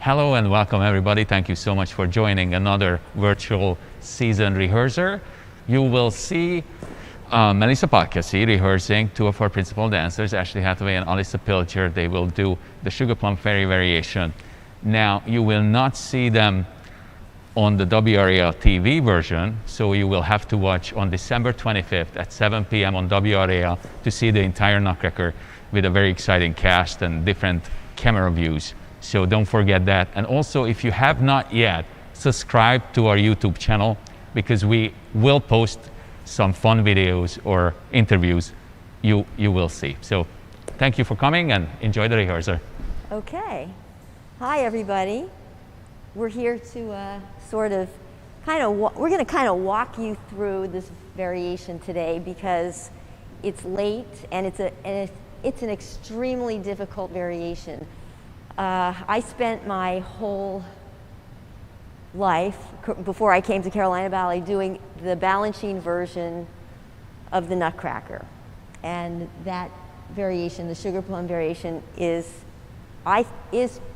Hello and welcome everybody. Thank you so much for joining another virtual season rehearsal. You will see Melissa Podcasy rehearsing two of our principal dancers, Ashley Hathaway and Alyssa Pilger. They will do the Sugar Plum Fairy variation. Now, you will not see them on the WRAL TV version, so you will have to watch on December 25th at 7 p.m. on WRAL to see the entire Nutcracker with a very exciting cast and different camera views. So don't forget that. And also, if you have not yet, subscribe to our YouTube channel because we will post some fun videos or interviews you will see. So thank you for coming and enjoy the rehearsal. Okay. Hi, everybody. We're here to we're going to kind of walk you through this variation today because it's late and it's an extremely difficult variation. I spent my whole life before I came to Carolina Ballet doing the Balanchine version of the Nutcracker, and that variation, the Sugar Plum variation, is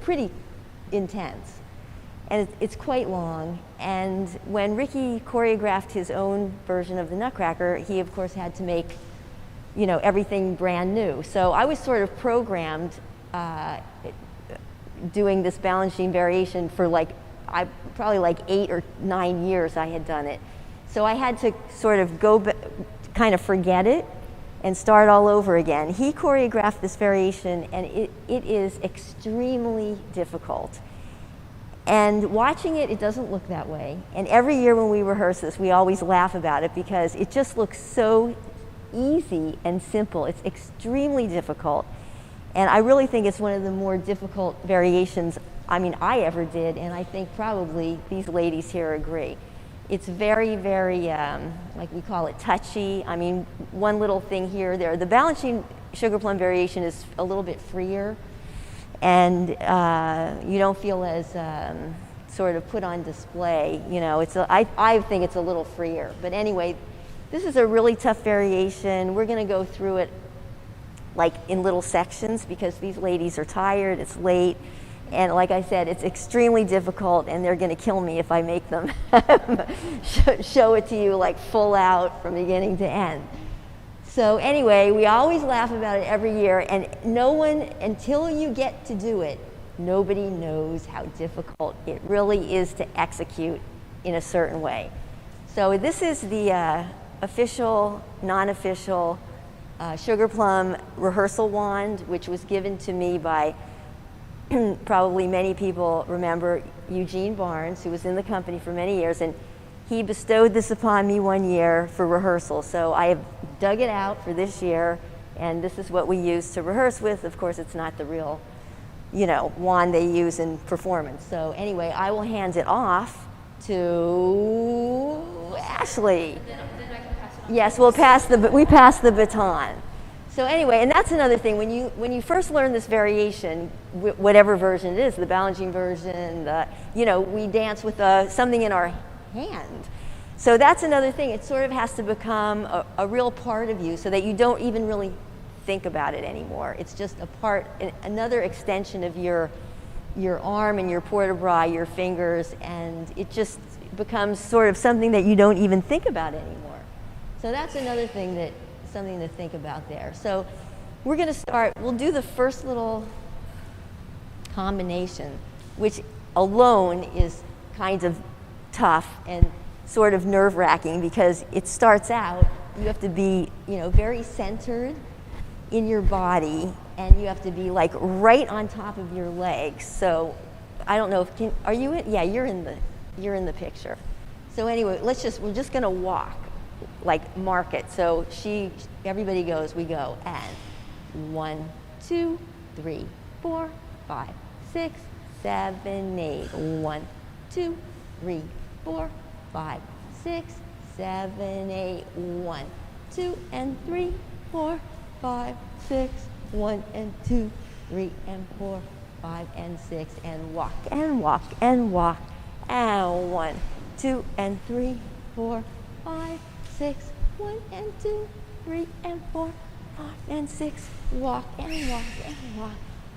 pretty intense, and it's quite long. And when Ricky choreographed his own version of the Nutcracker, he of course had to make, everything brand new. So I was sort of programmed doing this Balanchine variation for probably like 8 or 9 years I had done it. So I had to sort of kind of forget it and start all over again. He choreographed this variation and it is extremely difficult. And watching it doesn't look that way. And every year when we rehearse this, we always laugh about it because it just looks so easy and simple. It's extremely difficult. And I really think it's one of the more difficult variations I ever did, and I think probably these ladies here agree. It's very, very, like we call it, touchy. One little thing here, there. The Balanchine Sugar Plum variation is a little bit freer, and you don't feel as sort of put on display. I think it's a little freer. But anyway, this is a really tough variation. We're going to go through it like in little sections because these ladies are tired, it's late, and like I said, it's extremely difficult, and they're going to kill me if I make them show it to you like full out from beginning to end. So anyway, we always laugh about it every year, and no one, until you get to do it, nobody knows how difficult it really is to execute in a certain way. So this is the official, non-official Sugar Plum rehearsal wand, which was given to me by, probably many people remember, Eugene Barnes, who was in the company for many years, and he bestowed this upon me one year for rehearsal. So I have dug it out for this year, and this is what we use to rehearse with. Of course, it's not the real, wand they use in performance. So anyway, I will hand it off to Ashley. Yes, we pass the baton. So anyway, and that's another thing. When you first learn this variation, whatever version it is, the Balanchine version, we dance with something in our hand. So that's another thing. It sort of has to become a real part of you, so that you don't even really think about it anymore. It's just another extension of your arm and your port de bras, your fingers, and it just becomes sort of something that you don't even think about anymore. So that's another thing something to think about there. So we're going to start, we'll do the first little combination, which alone is kind of tough and sort of nerve-wracking because it starts out, you have to be, very centered in your body, and you have to be like right on top of your legs. So I don't know are you in? Yeah, you're in the picture. So anyway, we're just going to walk. Like mark it. So everybody goes, we go, and 1, 2, 3, 4, 5, 6, 7, 8. 1, 2, 3, 4, 5, 6, 7, 8. 1, 2, and 3, 4, 5, 6. 1 and 2, 3 and 4, 5 and 6, and walk and walk and walk. And 1, 2 and 3, 4, 5, 6, 1 and 2, 3 and 4, 5 and 6, walk and walk and walk.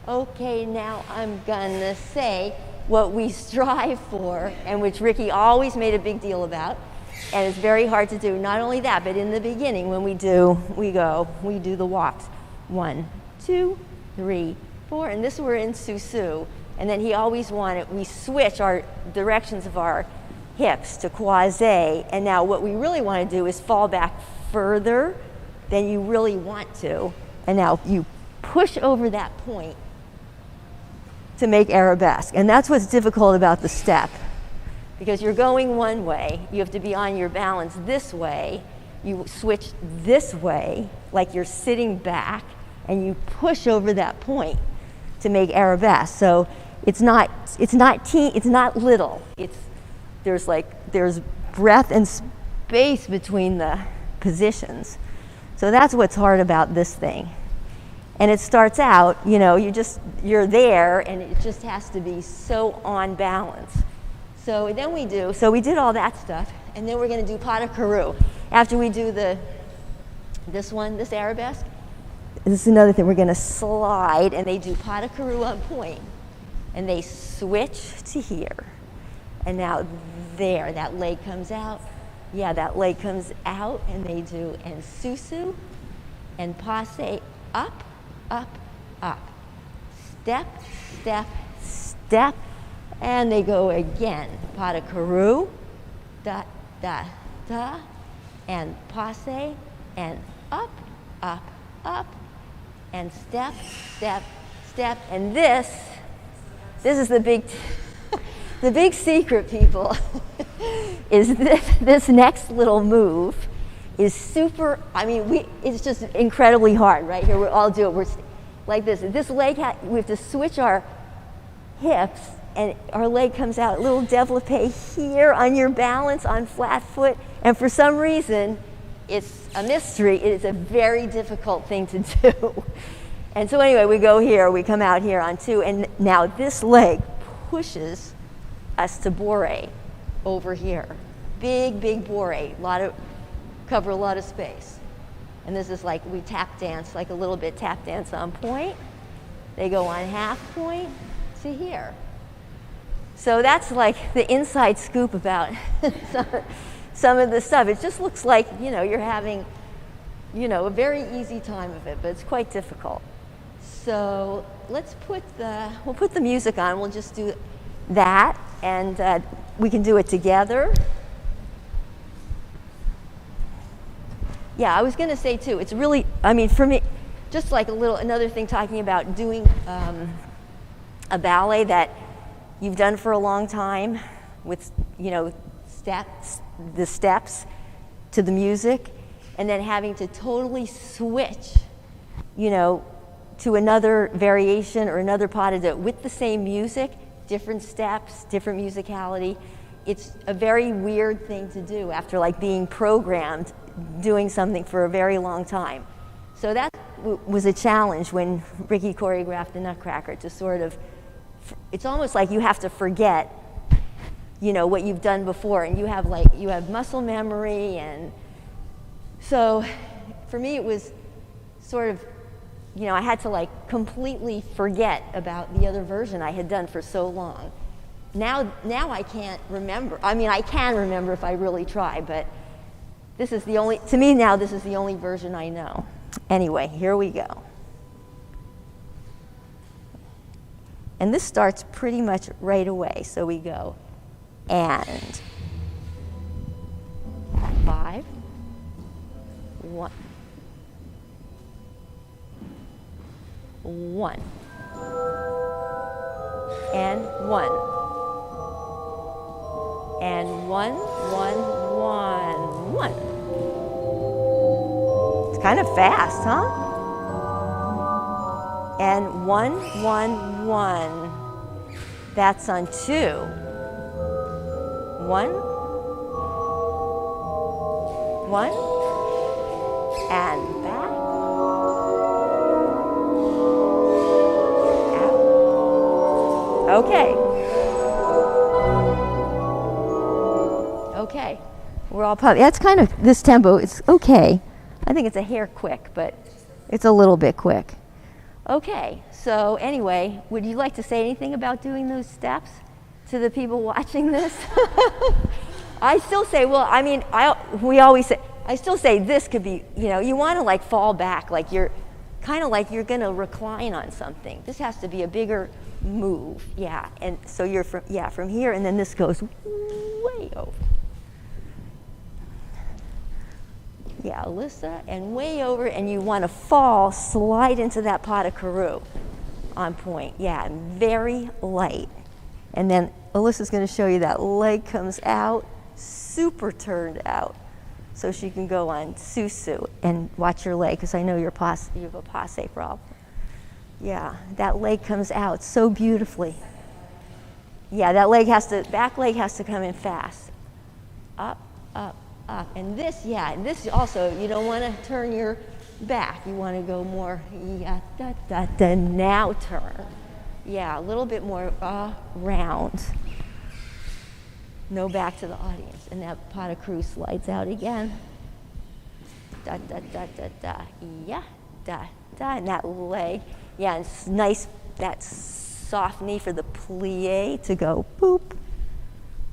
Okay, now I'm gonna say what we strive for, and which Ricky always made a big deal about, and it's very hard to do. Not only that, but in the beginning when we do the walks. 1, 2, 3, 4, and this we're in Susu, and then he always wanted, we switch our directions of our hips to croisé, and now what we really want to do is fall back further than you really want to, and now you push over that point to make arabesque. And that's what's difficult about the step, because you're going one way, you have to be on your balance this way, you switch this way like you're sitting back, and you push over that point to make arabesque. So it's not little. There's breath and space between the positions. So that's what's hard about this thing. And it starts out, you're there, and it just has to be so on balance. So then we did all that stuff, and then we're going to do pas de carreau. After we do this arabesque, this is another thing. We're going to slide, and they do pas de carreau on point, and they switch to here. And now there, that leg comes out. Yeah, that leg comes out, and they do and susu, and passe up, up, up. Step, step, step, and they go again. Pas de carreau, da, da, da, and passe, and up, up, up, and step, step, step. And this is the big, the big secret, people, is this next little move is super, it's just incredibly hard. Right here, we all do it. We're like this. This leg, we have to switch our hips, and our leg comes out a little développé here on your balance on flat foot. And for some reason, it's a mystery. It is a very difficult thing to do. And so anyway, we come out here on 2, and now this leg pushes us to bourrée over here. Big, big bourrée, cover a lot of space. And this is like we tap dance, like a little bit tap dance on point. They go on half point to here. So that's like the inside scoop about some of the stuff. It just looks like, you're having, a very easy time of it, but it's quite difficult. So we'll put the music on. We'll just do that, and we can do it together. Yeah, I was going to say too, it's really, for me, just like another thing talking about doing a ballet that you've done for a long time with, the steps to the music, and then having to totally switch, to another variation or another pas de deux with the same music, different steps, different musicality. It's a very weird thing to do after being programmed doing something for a very long time. So that was a challenge when Ricky choreographed the Nutcracker, to sort of, it's almost like you have to forget, what you've done before, and you have muscle memory. And so for me it was sort of, I had to completely forget about the other version I had done for so long. Now I can't remember. I can remember if I really try, but this is the only version I know. Anyway, here we go. And this starts pretty much right away. So we go, and 5, 1, 1, and 1, and 1, 1, 1, 1. It's kind of fast, huh? And 1, 1, 1. That's on 2. 1, 1, and back. Out. Okay. Okay. We're all pumped. That's kind of, this tempo, it's okay. I think it's a hair quick, but it's a little bit quick. Okay, so anyway, would you like to say anything about doing those steps? to the people watching this. I still say, well, I mean, we always say, I still say this could be, you know, you want to like fall back, like you're kind of like you're going to recline on something. This has to be a bigger move, yeah. And so you're from here, and then this goes way over. Yeah, Alyssa, and way over, and you want to fall, slide into that pas de courroux on point. Yeah, very light. And then Alyssa's going to show you that leg comes out, super turned out, so she can go on susu and watch your leg, because I know you have a passe problem. Yeah, that leg comes out so beautifully. Yeah, that back leg has to come in fast. Up, up, up. And this, yeah, and this also, you don't want to turn your back. You want to go more, yeah, da, da, da, now turn. Yeah, a little bit more round. No back to the audience. And that pas de courroux slides out again. Da, da, da, da, da, yeah, da, da. And that leg, yeah, and it's nice, that soft knee for the plie to go boop.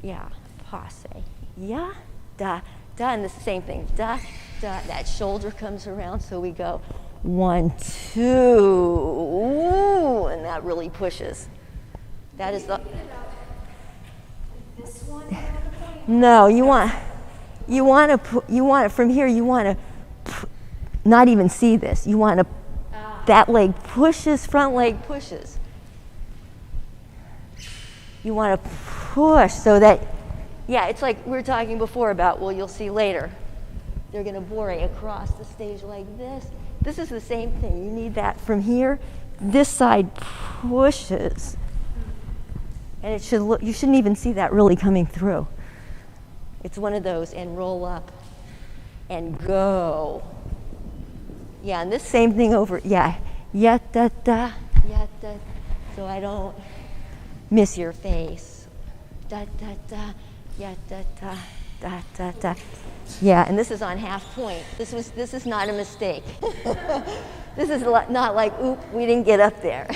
Yeah, passe. Yeah, da, da, and the same thing. Da, da, that shoulder comes around, so we go 1, 2, ooh, and that really pushes. That is the. This one. No, you want to from here. You want to not even see this. You want to. That leg pushes, front leg pushes. You want to push so that, yeah, it's like we were talking before about, well, you'll see later. They're going to bourrée across the stage like this. This is the same thing. You need that from here. This side pushes. And it should look, you shouldn't even see that really coming through. It's one of those, and roll up and go. Yeah, and this same thing over, yeah, da, da, so I don't miss your face. Da, da, da, da, da, da, da, da. Yeah, and this is on half point. This is not a mistake. This is not like, oop, we didn't get up there.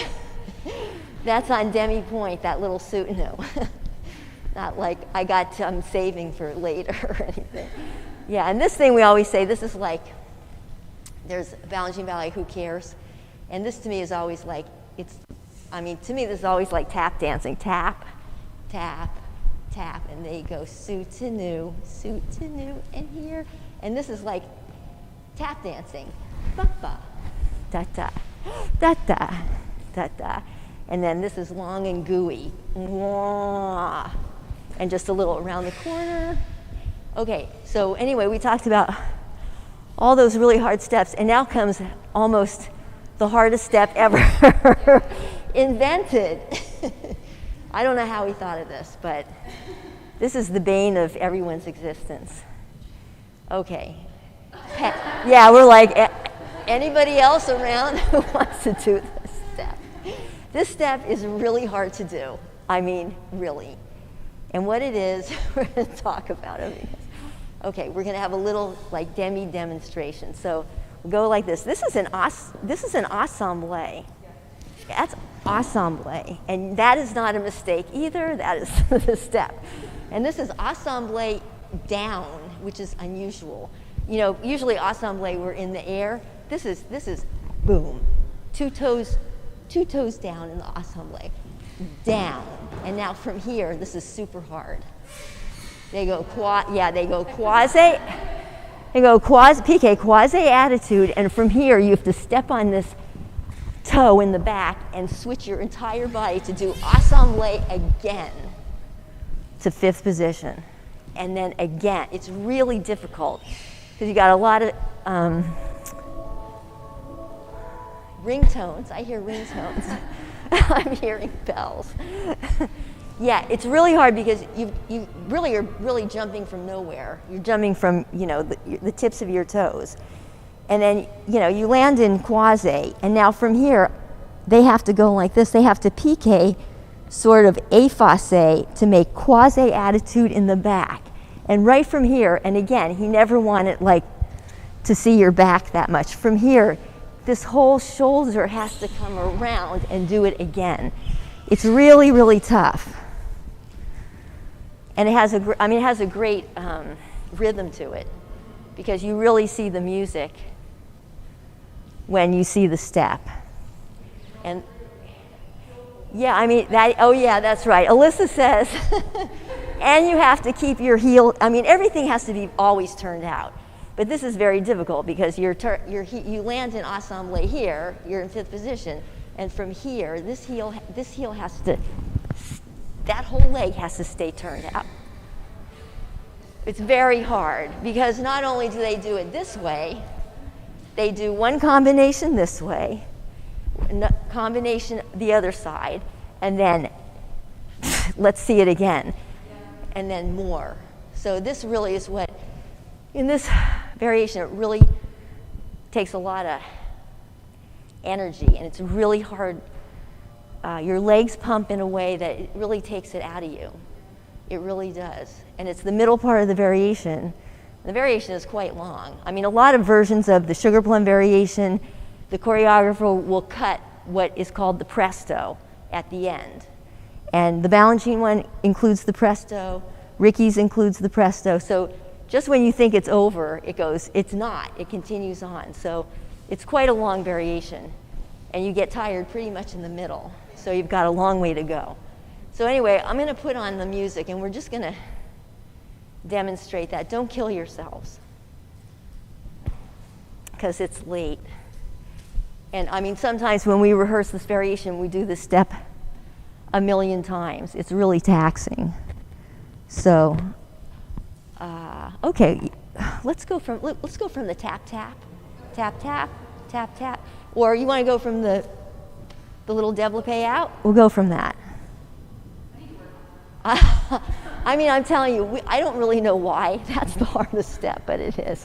That's on demi point, that little suit, no. Not like I'm saving for later or anything. Yeah, and this thing we always say, this is like, there's balancing ballet, who cares? And this to me is always like, to me this is always like tap dancing. Tap, tap, tap, and they go soutenu, and here. And this is like tap dancing. Ba, ba, da, da, da, da, da, da. And then this is long and gooey. Mwah. And just a little around the corner. Okay, so anyway, we talked about all those really hard steps, and now comes almost the hardest step ever invented. I don't know how he thought of this, but this is the bane of everyone's existence. Okay. Yeah, we're like, anybody else around who wants to do this step? This step is really hard to do. I mean, really. And what it is, we're going to talk about it. Okay, we're going to have a little like demi demonstration. So we'll go like this. This is an ensemble. That's ensemble, and that is not a mistake either. That is the step. And this is ensemble down, which is unusual. You know, usually ensemble we're in the air. This is boom, two toes down in the ensemble, down. And now from here, this is super hard. They go quasi, piqué, quasi attitude, and from here you have to step on this toe in the back and switch your entire body to do ensemble again to fifth position. And then again, it's really difficult because you got a lot of ringtones. I hear ringtones. I'm hearing bells. Yeah, it's really hard because you really are really jumping from nowhere. You're jumping from, the tips of your toes. And then, you land in quasi, and now from here, they have to go like this. They have to piqué sort of efface to make quasi attitude in the back. And right from here, and again, he never wanted to see your back that much. From here, this whole shoulder has to come around and do it again. It's really, really tough. And it has a great rhythm to it, because you really see the music when you see the step. And yeah, I mean, oh yeah, that's right. Alyssa says, and you have to keep your heel, I mean, everything has to be always turned out. But this is very difficult because you land in ensemble here, you're in fifth position, and from here, this heel has to, that whole leg has to stay turned out. It's very hard because not only do they do it this way, they do one combination this way, combination the other side, and then let's see it again, and then more. So this really is what, in this variation, it really takes a lot of energy, and it's really hard. Your legs pump in a way that it really takes it out of you. It really does. And it's the middle part of the variation. The variation is quite long. I mean, a lot of versions of the Sugar Plum variation, the choreographer will cut what is called the presto at the end. And the Balanchine one includes the presto, Ricky's includes the presto. So just when you think it's over, it goes, it's not, it continues on. So it's quite a long variation. And you get tired pretty much in the middle. So you've got a long way to go. So anyway, I'm going to put on the music, and we're just going to demonstrate that. Don't kill yourselves, because it's late. And I mean, sometimes when we rehearse this variation, we do this step a million times. It's really taxing. So, okay, let's go from the tap tap, tap tap, tap tap. Or you want to go from the little développé out? We'll go from that. I mean, I'm telling you, I don't really know why that's the hardest step, but it is.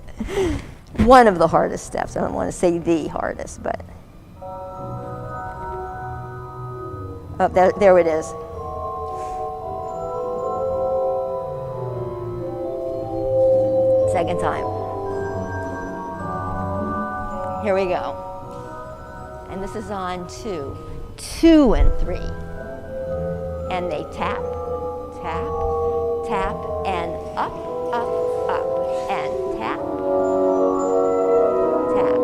One of the hardest steps. I don't want to say the hardest, but. Oh, there it is. Second time. Here we go. And this is on 2. 2 and 3. And they tap, tap, tap, and up, up, up, and tap, tap,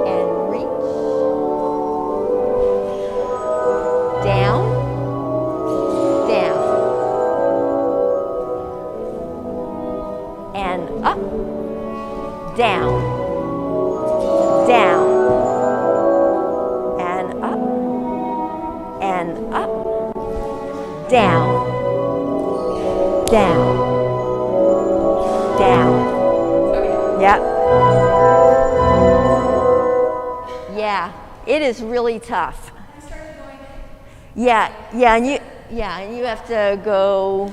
and reach, down, down, and up, down, down, and up, and up, down, down, down. Yep. Yeah, it is really tough. Yeah, and you have to go.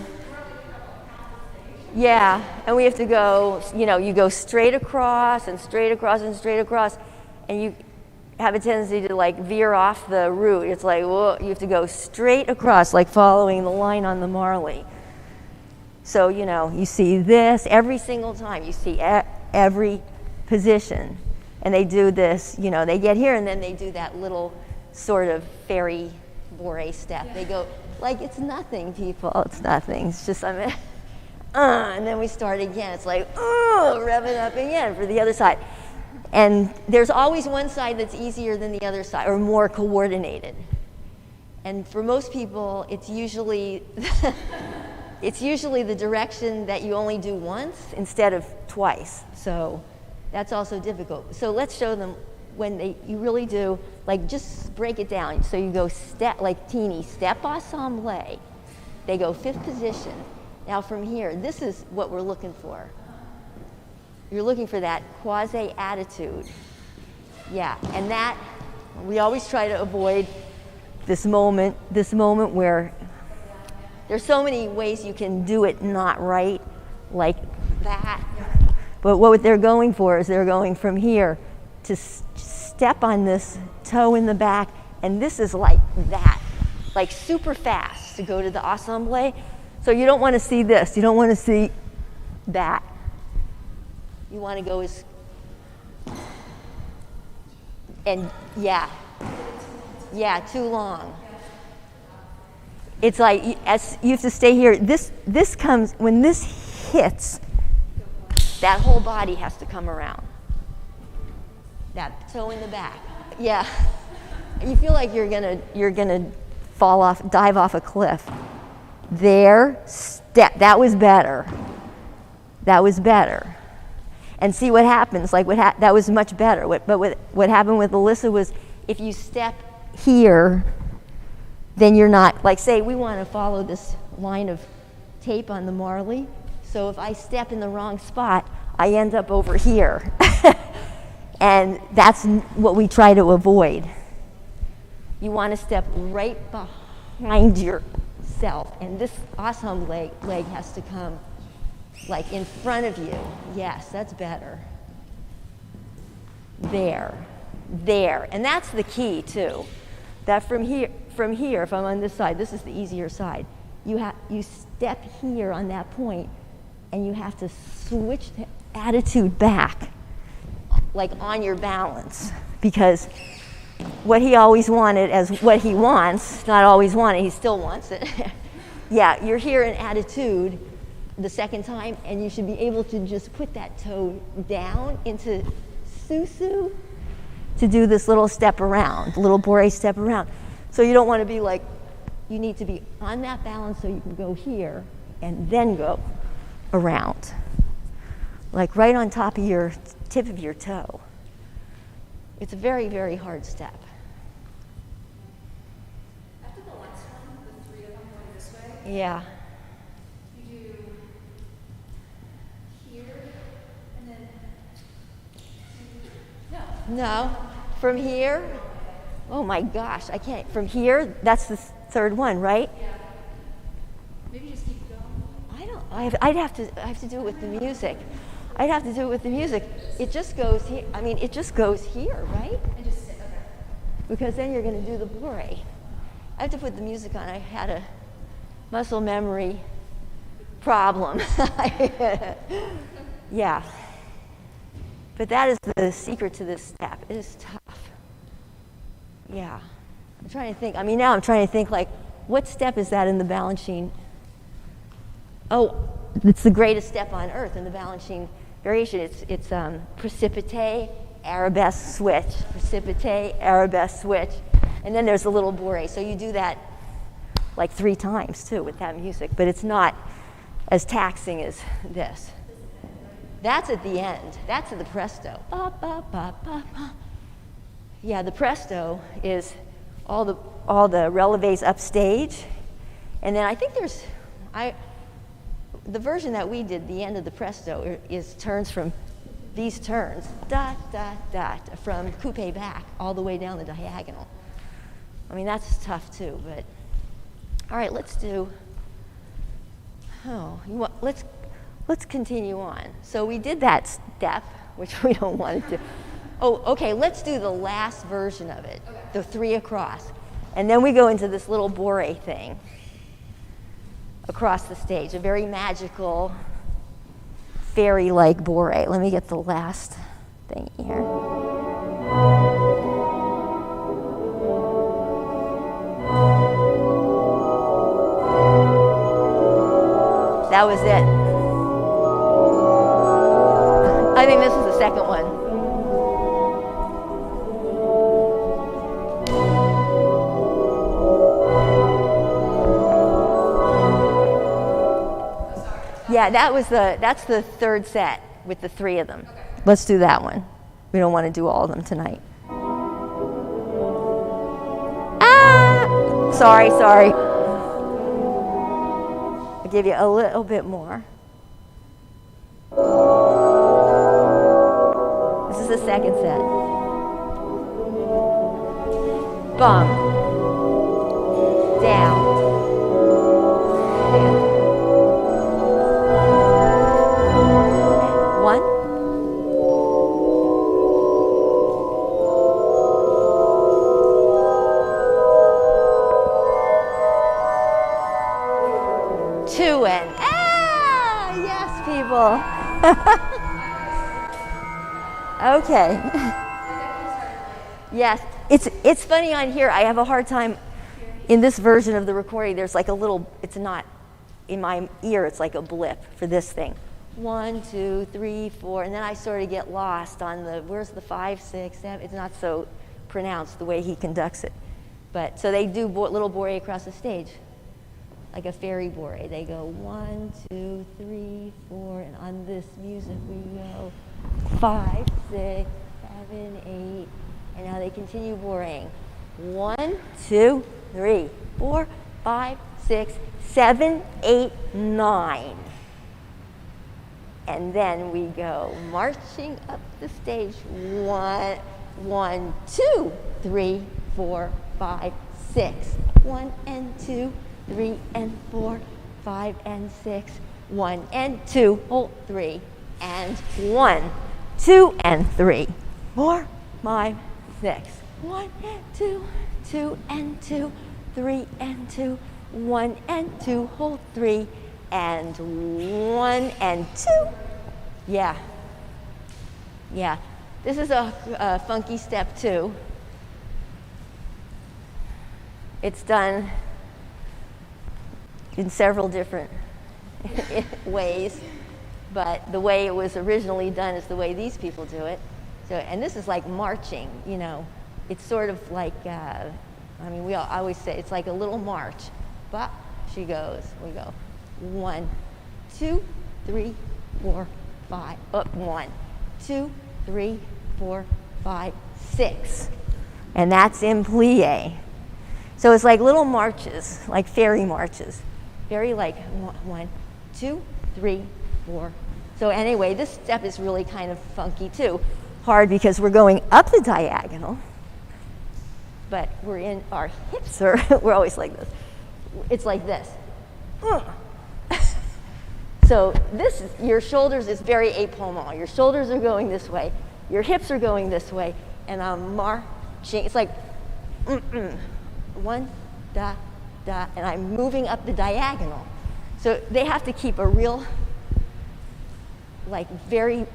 Yeah, and we have to go. You go straight across and straight across and straight across, and you have a tendency to like veer off the route. It's like, whoa, you have to go straight across, like following the line on the Marley. So, you see this every single time. You see every position. And they do this, they get here and then they do that little sort of fairy bourrée step. They go, like, it's nothing, people. It's nothing. It's just, and then we start again. It's like, rev it up again for the other side. And there's always one side that's easier than the other side, or more coordinated. And for most people, it's usually the direction that you only do once instead of twice. So that's also difficult. So let's show them when you really do, like, just break it down. So you go step, like teeny, step ensemble. They go fifth position. Now from here, this is what we're looking for. You're looking for that quasi attitude. Yeah, and that, we always try to avoid this moment where there's so many ways you can do it not right, like that. But what they're going for is they're going from here to step on this toe in the back, and this is like that, like super fast to go to the ensemble. So you don't want to see this. You don't want to see that. You want to go as, and yeah, too long. It's like as you have to stay here. This comes when this hits. That whole body has to come around. That toe in the back. Yeah. You feel like you're gonna fall off, dive off a cliff. There, step. That was better. That was better. And see what happens. Like that was much better. What happened with Alyssa was, if you step here, then you're not, like, say we want to follow this line of tape on the Marley. So if I step in the wrong spot, I end up over here. And that's what we try to avoid. You want to step right behind yourself. And this awesome leg has to come like in front of you. Yes, that's better. There. And that's the key too. That from here, if I'm on this side, this is the easier side. You step here on that point, and you have to switch the attitude back, like on your balance, because what he always wanted as what he wants, not always wanted, he still wants it. Yeah, you're here in attitude the second time, and you should be able to just put that toe down into susu to do this little step around, little bourrée step around. So you don't want to be like, you need to be on that balance so you can go here and then go around. Like right on top of your tip of your toe. It's a very, very hard step. After the last one, the three of them going this way. Yeah. You do here, and then No, from here. Oh my gosh, I can't. From here, that's the third one, right? yeah. Maybe just keep going. I don't. I have to do it with the music. I'd have to do it with the music. It just goes here. I mean, it just goes here, right? And just sit. Okay. Because then you're going to do the bourrée. I have to put the music on. I had a muscle memory problem. Yeah. But that is the secret to this step. It is tough. Yeah. I'm trying to think. I mean, now I'm trying to think, like, what step is that in the balancing? Oh, it's the greatest step on earth in the balancing variation. It's precipite, arabesque, switch, precipite, arabesque, switch. And then there's a little bourrée. So you do that like 3 times, too, with that music. But it's not as taxing as this. That's at the end. That's at the presto. Ba, ba, ba, ba, ba. Yeah, the presto is all the relevés upstage. And then I think the version that we did, the end of the presto, is turns from these turns, dot, dot, dot, from coupe back all the way down the diagonal. I mean, that's tough too, but all right, let's continue on. So we did that step, which we don't want to do. Oh, okay, let's do the last version of it, okay. The 3 across. And then we go into this little bourrée thing across the stage, a very magical, fairy-like bourrée. Let me get the last thing here. That was it. I think this is the second one. Yeah, that's the third set with the 3 of them. Okay. Let's do that one. We don't want to do all of them tonight. Ah! Sorry. I'll give you a little bit more. This is the second set. Bum. Down. Down. 1. 2 and yes, people. Okay. Yes, it's funny on here. I have a hard time. in this version of the recording, there's like a little, it's not in my ear, it's like a blip for this thing. 1, 2, 3, 4, and then I sort of get lost on the, where's the 5, 6, 7, it's not so pronounced the way he conducts it. But, so they do little bourrée across the stage, like a fairy bourrée. They go 1, 2, 3, 4, and on this music we go 5, 6, 7, 8, and now they continue bourréing. 1, 2, 3, 4, 5, 6, 7, 8, 9. And then we go marching up the stage. 1, 2, 3, 4, 5, 6. 1 and 2, 3 and 4, 5 and 6. 1 and 2, hold 3, and 1, 2 and 3, 4, 5, 6. 1 and 2, 2 and 2, 3 and 2, 1 and 2, hold 3, and 1 and 2. Yeah. Yeah. This is a funky step 2. It's done in several different ways, but the way it was originally done is the way these people do it. So, and this is like marching, you know. It's sort of like, I mean, I always say it's like a little march. But she goes, we go 1, 2, 3, 4, 5, up 1, 2, 3, 4, 5, 6. And that's in plie. So it's like little marches, like fairy marches. Very like 1, 2, 3, 4. So anyway, this step is really kind of funky too. Hard because we're going up the diagonal, but we're in our hips are, we're always like this. It's like this. So this is, your shoulders is very épaulement. Your shoulders are going this way. Your hips are going this way. And I'm marching. It's like, 1, da, da, and I'm moving up the diagonal. So they have to keep a real, like very,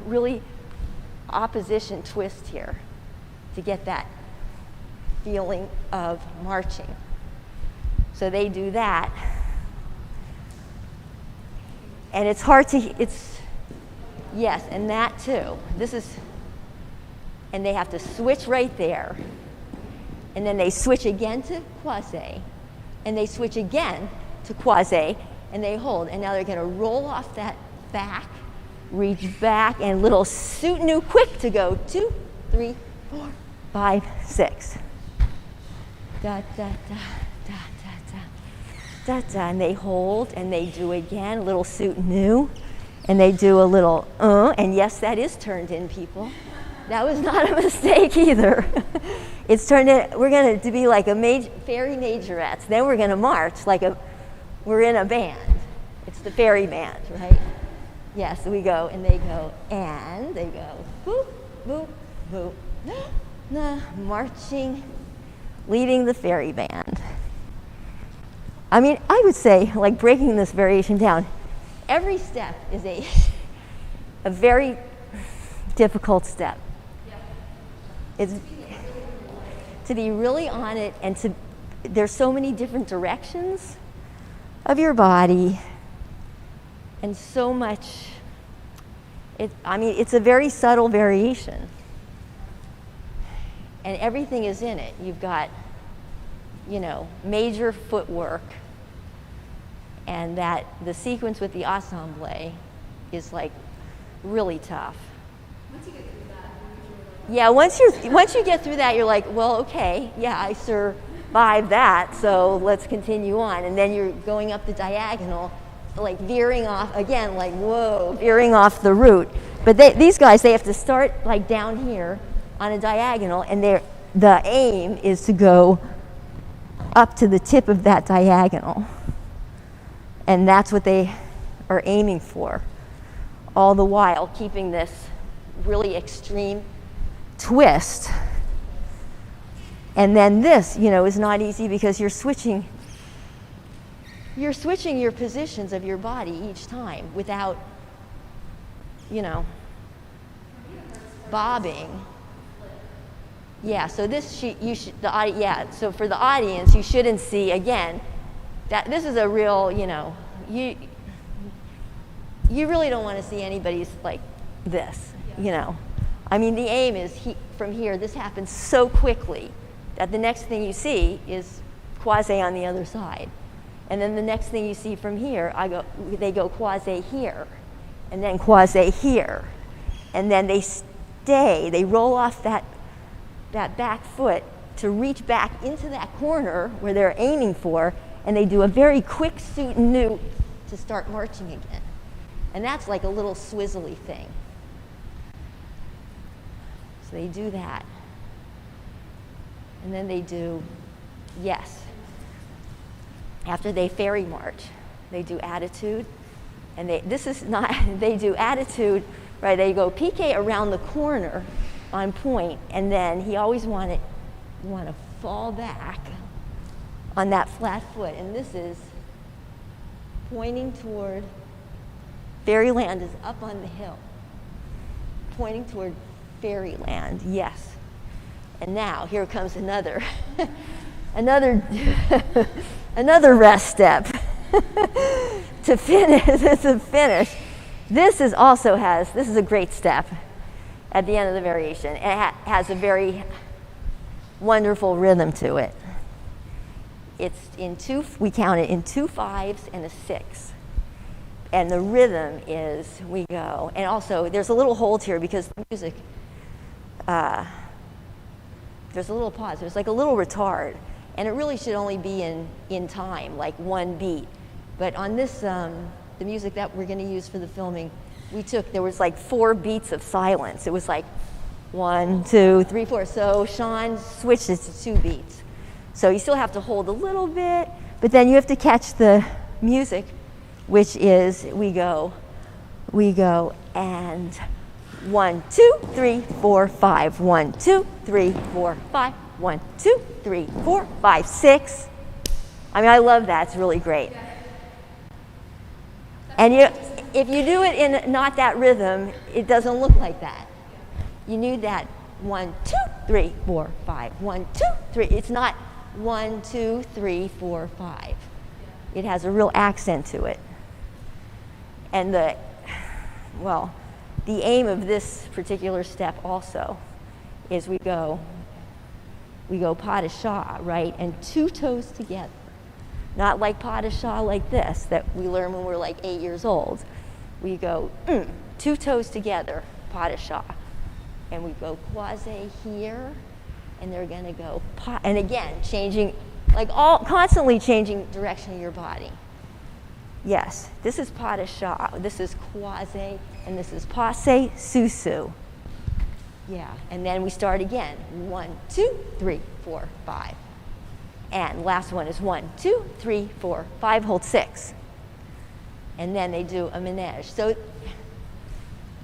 really opposition twist here to get that feeling of marching. So they do that. And it's hard to, yes, and that too. This is, and they have to switch right there. And then they switch again to croisé. And they switch again to croisé, and they hold. And now they're gonna roll off that back, reach back, and little soutenu quick to go 2, 3, 4, 5, 6. Da, da, da, da, da, da, da, and they hold, and they do again, a little soutenu, and they do a little, and yes, that is turned in, people. That was not a mistake either. It's turned in, we're going to be like a fairy majorettes. Then we're going to march like we're in a band. It's the fairy band, right? Yes, we go, and they go, boop, boop, boop. Nah, marching, leading the fairy band. I mean, I would say, like breaking this variation down, every step is a very difficult step. It's to be really on it, and there's so many different directions of your body, and so much, it's a very subtle variation. And everything is in it. You've got, major footwork, and that the sequence with the ensemble is like really tough. Once you get through that, Yeah, once you get through that, you're like, well, okay, yeah, I survived that, so let's continue on. And then you're going up the diagonal, like veering off again, like whoa, veering off the route. But these guys, they have to start like down here on a diagonal, and the aim is to go up to the tip of that diagonal. And that's what they are aiming for, all the while keeping this really extreme twist. And then this, is not easy because you're switching your positions of your body each time without, bobbing. Yeah, so this you should so for the audience you shouldn't see again that this is a real, you really don't want to see anybody's like this, I mean, the aim is from here, this happens so quickly that the next thing you see is quasi on the other side. And then the next thing you see from here, they go quasi here, and then quasi here. And then they roll off that back foot to reach back into that corner where they're aiming for, and they do a very quick suit and newt to start marching again. And that's like a little swizzly thing. So they do that. And then they do yes. After they fairy march, they do attitude. And they do attitude, right? They go piqué around the corner on point, and then you want to fall back on that flat foot. And this is pointing toward, fairyland is up on the hill. Pointing toward fairyland, yes. And now here comes another rest step to finish. This is a great step at the end of the variation. It has a very wonderful rhythm to it. We count it in 2 5s and a 6. And the rhythm is, we go, and also there's a little hold here because the music, there's a little pause, there's like a little retard, and it really should only be in time, like 1 beat. But on this, the music that we're gonna use for the filming, there was like 4 beats of silence. It was like 1, 2, 3, 4. So Sean switched it to 2 beats. So you still have to hold a little bit, but then you have to catch the music, which is we go, and 1, 2, 3, 4, 5. 1, 2, 3, 4, 5. 1, 2, 3, 4, 5, 6. I mean, I love that. It's really great. And if you do it in not that rhythm, it doesn't look like that. You need that 1, 2, 3, 4, 5. 1, 2, 3. It's not 1, 2, 3, 4, 5. It has a real accent to it. And the aim of this particular step also is we go pas de chat, right? And 2 toes together. Not like pas de chat like this that we learned when we were like 8 years old. We go 2 toes together, pas de chat. And we go quasi here, and they're gonna go pas, and again, constantly changing direction of your body. Yes, this is pas de chat, this is quasi, and this is passe susu. Yeah, and then we start again. 1, 2, 3, 4, 5. And last one is 1, 2, 3, 4, 5, hold 6. And then they do a manège. So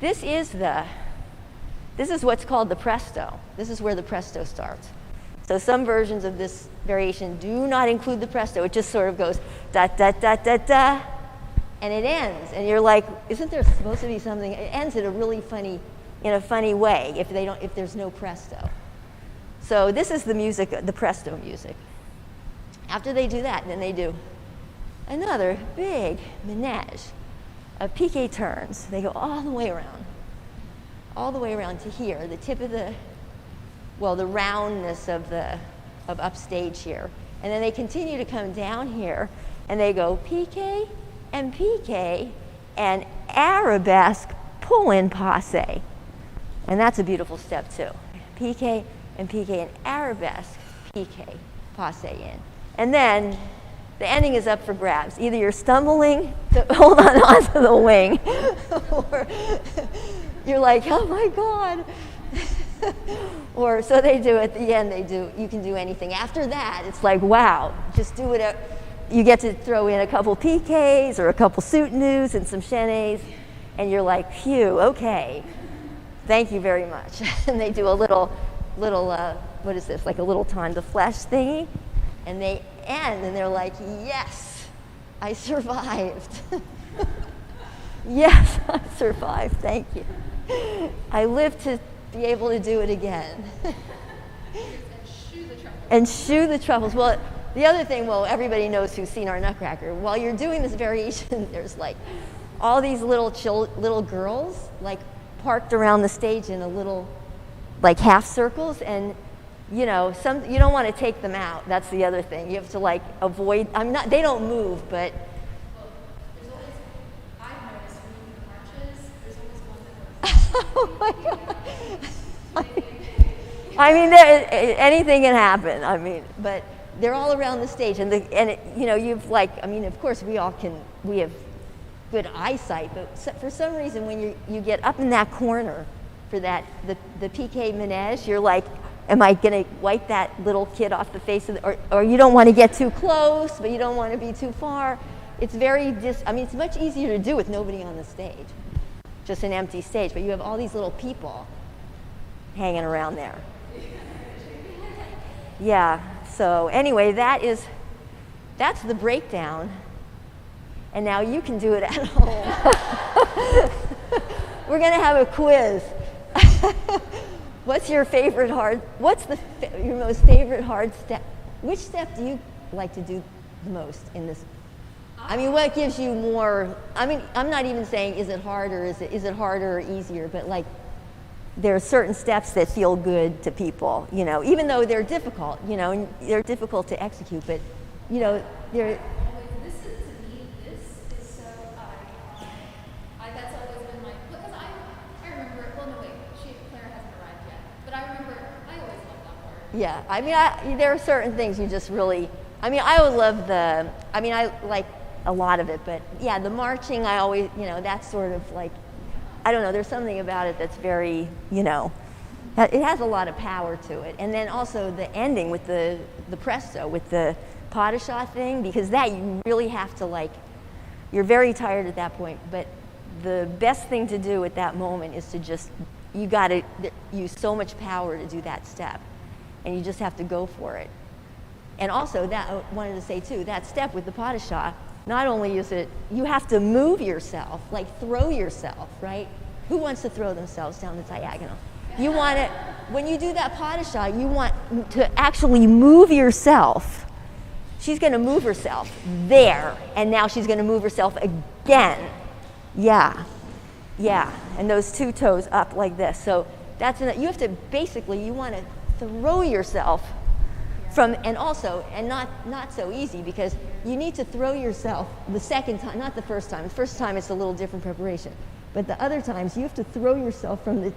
this is what's called the presto. This is where the presto starts. So some versions of this variation do not include the presto. It just sort of goes da da da da da, and it ends. And you're like, isn't there supposed to be something? It ends in a funny way if there's no presto. So this is the music, the presto music. After they do that, then they do another big manège of piqué turns. They go all the way around to here, the tip of the roundness of upstage here. And then they continue to come down here, and they go piqué and arabesque pull-in passe. And that's a beautiful step too. Piqué and arabesque piqué passe in. And then the ending is up for grabs. Either you're stumbling to hold on onto the wing, or you're like, oh my God. Or so they do at the end, you can do anything. After that, it's like, wow, just do it. You get to throw in a couple piqués or a couple soutenus and some chaînés, and you're like, phew, okay, thank you very much. And they do a little, what is this, like a little time to flesh thingy, and they end, and they're like, yes, I survived. Yes, I survived, thank you. I lived to be able to do it again. And shoe the truffles. Well, the other thing, well, everybody knows who's seen our Nutcracker. While you're doing this variation, there's like all these little girls like parked around the stage in a little like half circles, and you know, you don't want to take them out. That's the other thing. You have to like avoid. They don't move, but. There's always, I've noticed when you do marches, there's always one that Oh my God. I mean, anything can happen. I mean, but they're all around the stage, and you know, you've like, I mean, of course, we have good eyesight, but for some reason, when you get up in that corner for the PK manège, you're like, am I gonna wipe that little kid off the face of or you don't want to get too close, but you don't want to be too far. It's I mean, it's much easier to do with nobody on the stage, just an empty stage, but you have all these little people hanging around there. Yeah, so anyway, that's the breakdown, and now you can do it at home. We're gonna have a quiz. What's your favorite your most favorite hard step? Which step do you like to do the most in this? I mean, what gives you more, I mean, I'm not even saying is it harder or easier, but like there are certain steps that feel good to people, you know, even though they're difficult, you know, and they're difficult to execute, but you know, they're. This is, to me, this is so that's always been my, because I remember, well, no, wait, Claire hasn't arrived yet, but I remember, I always loved that part. Yeah, I mean, there are certain things you just really, I mean, I would love I like a lot of it, but yeah, the marching, I always, you know, that's sort of like, I don't know, there's something about it that's very, you know, it has a lot of power to it. And then also the ending with the presto, with the pas de chat thing, because that you really have to like, you're very tired at that point, but the best thing to do at that moment is to just, you gotta use so much power to do that step, and you just have to go for it. And also that, I wanted to say too, that step with the pas de chat, not only is it, you have to move yourself, like throw yourself, right? Who wants to throw themselves down the diagonal? You want it, when you do that pas de chat, you want to actually move yourself. She's gonna move herself there, and now she's gonna move herself again. Yeah, and those two toes up like this. So you have to basically, you wanna throw yourself and not so easy, because you need to throw yourself the second time, not the first time. The first time it's a little different preparation, but the other times you have to throw yourself from the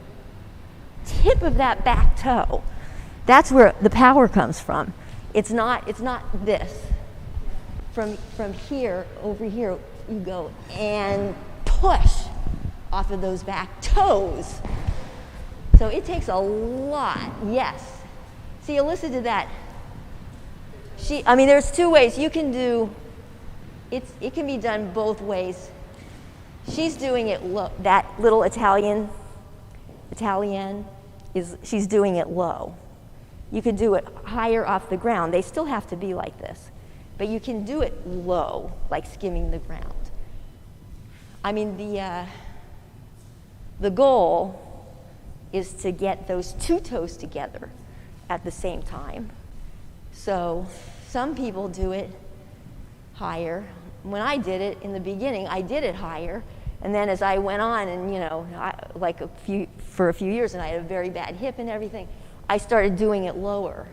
tip of that back toe. That's where the power comes from. It's not this. From here, over here, you go and push off of those back toes. So it takes a lot, yes. See, Alyssa did that. I mean, there's two ways you can do it. It can be done both ways. She's doing it low. That little Italian she's doing it low. You could do it higher off the ground. They still have to be like this, but you can do it low, like skimming the ground. I mean, the goal is to get those two toes together at the same time. So some people do it higher. When I did it in the beginning, I did it higher, and then as I went on, and you know, for a few years, and I had a very bad hip and everything, I started doing it lower.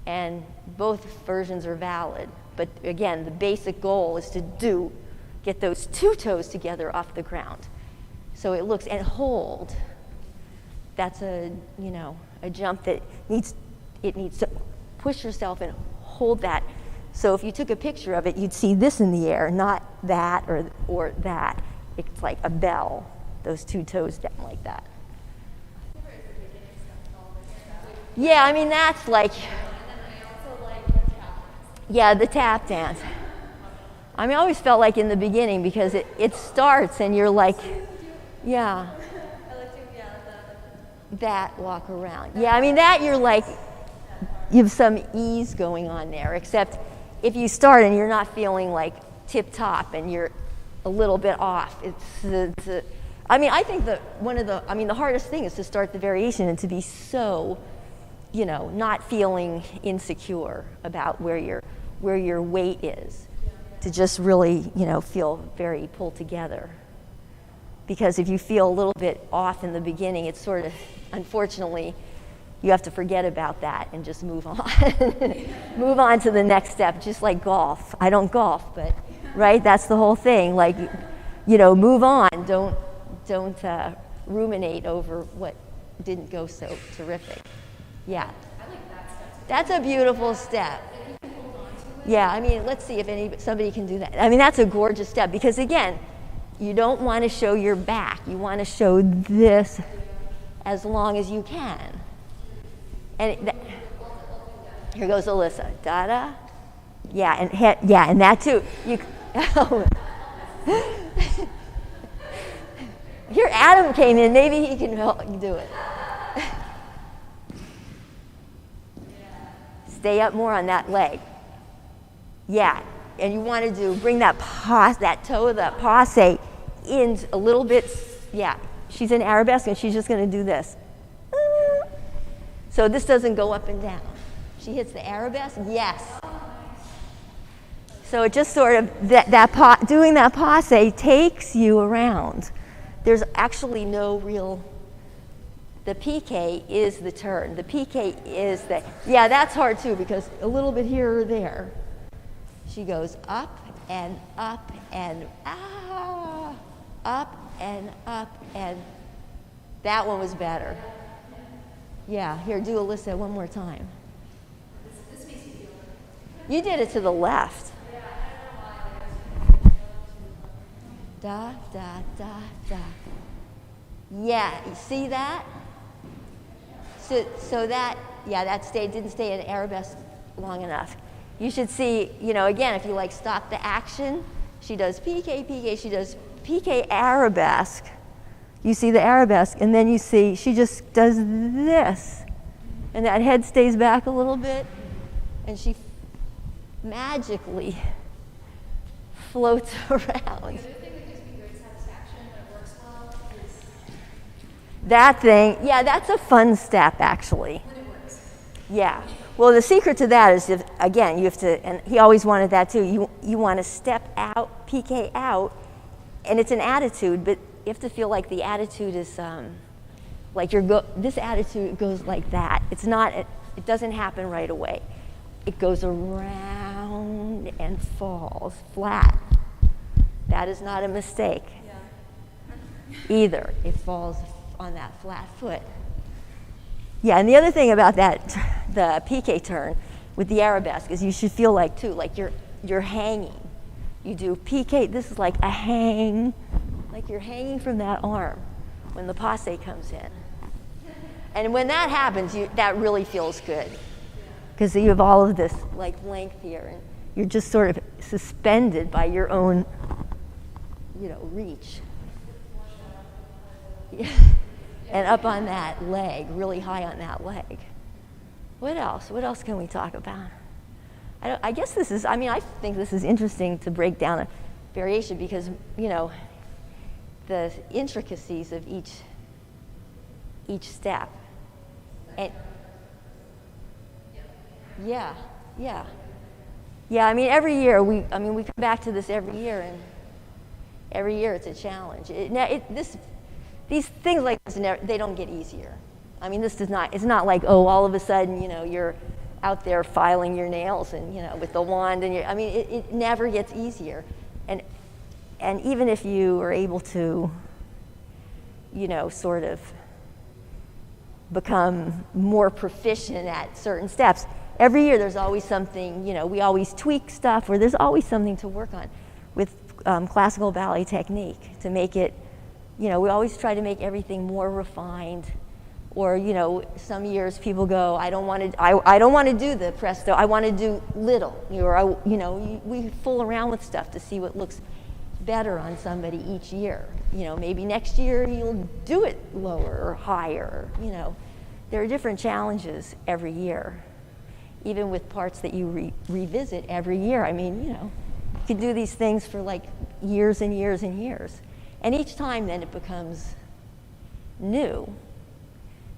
And both versions are valid, but again, the basic goal is to get those two toes together off the ground, so it looks, and hold. That's a jump that needs to push yourself and hold that. So if you took a picture of it, you'd see this in the air, not that or that. It's like a bell, those two toes down like that. Yeah, I mean, that's like, yeah, the tap dance. I mean, I always felt like in the beginning, because it starts and you're like, yeah. That walk around. Yeah, I mean, that you're like, you have some ease going on there, except if you start and you're not feeling like tip top and you're a little bit off, I mean, I think the hardest thing is to start the variation and to be so not feeling insecure about where your weight is, to just really, feel very pulled together. Because if you feel a little bit off in the beginning, it's sort of, unfortunately, you have to forget about that and just move on. Move on to the next step, just like golf. I don't golf, but, right, that's the whole thing. Like, move on. Don't ruminate over what didn't go so terrific. Yeah. I like that step. That's a beautiful step. Yeah, I mean, let's see if somebody can do that. I mean, that's a gorgeous step because, again, you don't want to show your back. You want to show this as long as you can. And here goes Alyssa. Da-da. Yeah, and that too. Here Adam came in. Maybe he can help you do it. Stay up more on that leg. Yeah, and you want to bring that toe of the passe in a little bit. Yeah, she's in arabesque and she's just going to do this. So this doesn't go up and down. She hits the arabesque, yes. So it just sort of, doing that passe takes you around. There's actually no real, the piqué is the turn. The piqué is yeah, that's hard too because a little bit here or there. She goes up and up and up and up, and that one was better. Yeah, here, do Alyssa one more time. This makes me feel You did it to the left. Da, da, da, da. Yeah, you see that? So that, yeah, that didn't stay in arabesque long enough. You should see, again, if you stop the action, she does piqué, she does piqué arabesque. You see the arabesque, and then you see she just does this. And that head stays back a little bit, and she magically floats around. The other thing that gives me great satisfaction when it works well is that thing, yeah, that's a fun step, actually. when it works. Yeah. Well, the secret to that is, again, you have to, and he always wanted that too, you want to step out, piqué out, and it's an attitude, but you have to feel like the attitude is, this attitude goes like that. It's not, it doesn't happen right away. It goes around and falls flat. That is not a mistake either. It falls on that flat foot. Yeah, and the other thing about that, the piqué turn with the arabesque is you should feel like you're hanging. You do piqué, this is like a hang, like you're hanging from that arm when the passe comes in. And when that happens, that really feels good. Because you have all of this length here, and you're just sort of suspended by your own, reach. Yeah. And up on that leg, really high on that leg. What else? What else can we talk about? I guess I think this is interesting to break down a variation because, the intricacies of each step. And yeah. I mean, every year we come back to this every year, and every year it's a challenge. These things like this, they don't get easier. I mean, it's not like, all of a sudden, you're out there filing your nails and, with the wand, and it never gets easier. And even if you are able to, sort of become more proficient at certain steps, every year there's always something, we always tweak stuff, or there's always something to work on with classical ballet technique to make it, we always try to make everything more refined. Or, some years people go, I don't want to do the presto, I want to do little. Or, we fool around with stuff to see what looks better on somebody each year. Maybe next year you'll do it lower or higher. There are different challenges every year, even with parts that you revisit every year. You can do these things for years and years and years. And each time then it becomes new.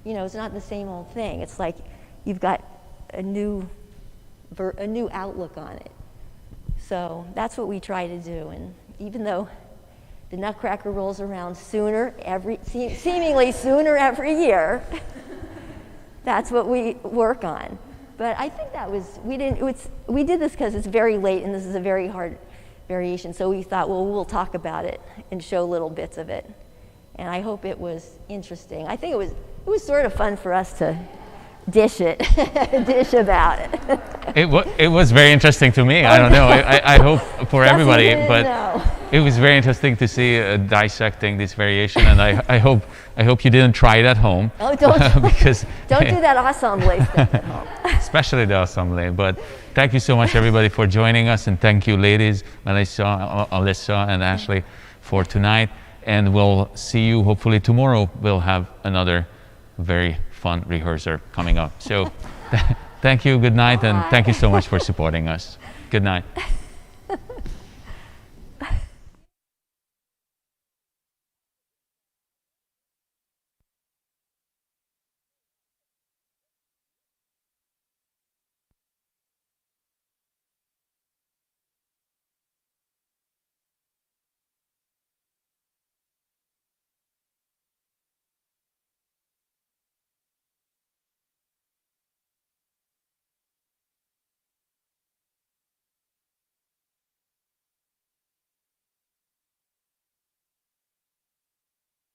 It's not the same old thing. It's like you've got a new outlook on it. So that's what we try to do. And even though the Nutcracker rolls around seemingly sooner every year, that's what we work on. But I think we did this because it's very late and this is a very hard variation. So we thought, well, we'll talk about it and show little bits of it. And I hope it was interesting. I think it was sort of fun for us to dish about it. It was very interesting to me. I don't know. I hope for everybody, but it was very interesting to see dissecting this variation, and I hope you didn't try it at home. Oh, don't because don't do that ensemble stuff at home. Especially the ensemble. But thank you so much, everybody, for joining us, and thank you, ladies, Melissa, Alyssa, and Ashley, for tonight. And we'll see you hopefully tomorrow. We'll have another very fun rehearsal coming up. So thank you, good night, and thank you so much for supporting us. Good night.